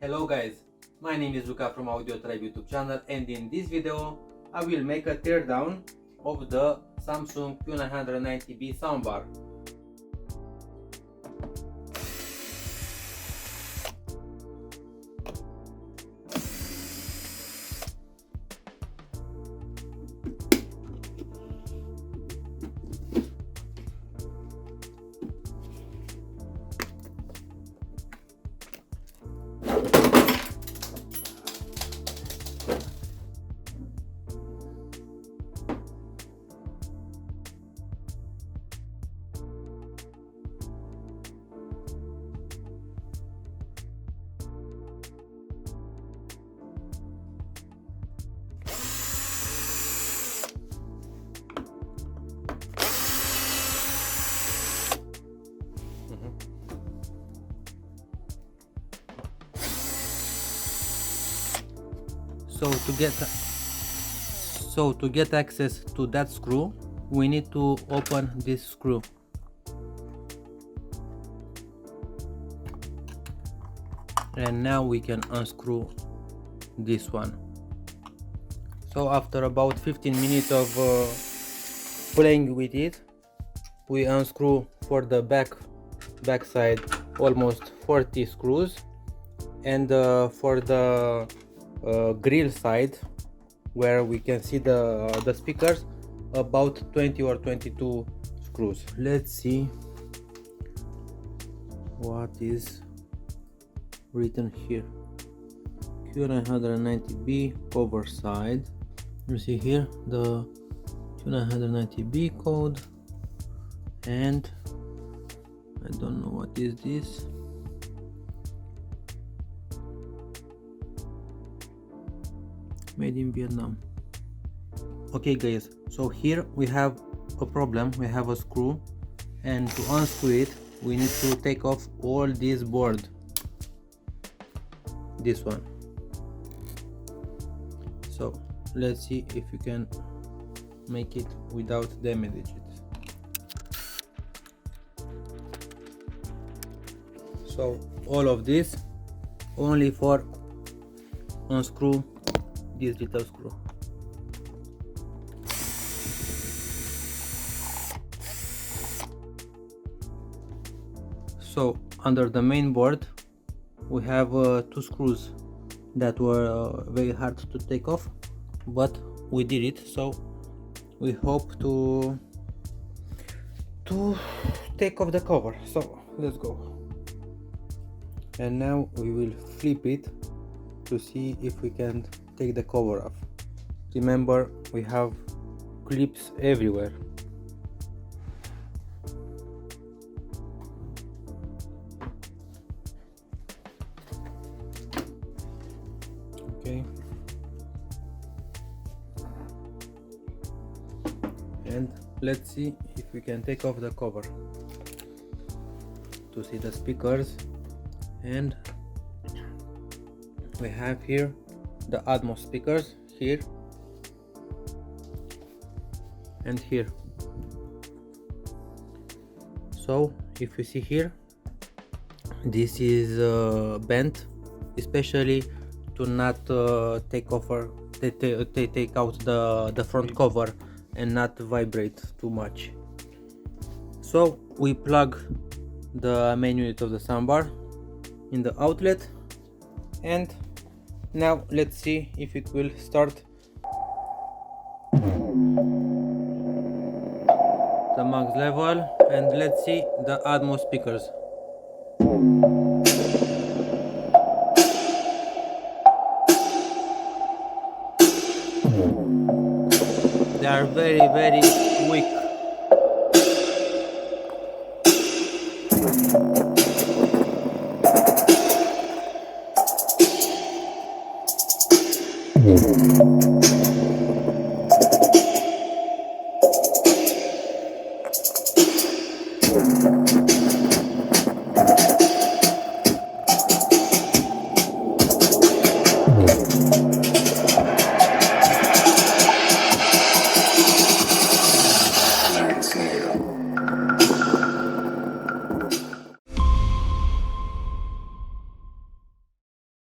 Hello guys, my name is Luca from AudioTribe YouTube channel, and in this video I will make a teardown of the Samsung Q990b soundbar. So to get access to that screw, we need to open this screw. And now we can unscrew this one. So after about 15 minutes of playing with it, we unscrew for the back side almost 40 screws, and for the grill side, where we can see the speakers, about 20 or 22 screws. Let's see what is written here. Q990b cover side. You see here the Q990b code, and I don't know what is this. Made in Vietnam. Okay guys, so here we have a problem. We have a screw, and to unscrew it we need to take off all this board, this one. So let's see if you can make it without damaging it. So all of this only for unscrew this little screw. So under the main board we have two screws that were very hard to take off, but we did it. So we hope to take off the cover. So let's go. And now we will flip it to see if we can take the cover off. Remember, we have clips everywhere. Okay, and let's see if we can take off the cover to see the speakers. And we have here the Atmos speakers, here and here. So if you see here, this is bent, especially to not take out the front cover and not vibrate too much. So we plug the main unit of the soundbar in the outlet, and now let's see if it will start the max level, and let's see the Atmos speakers. They are very, very weak.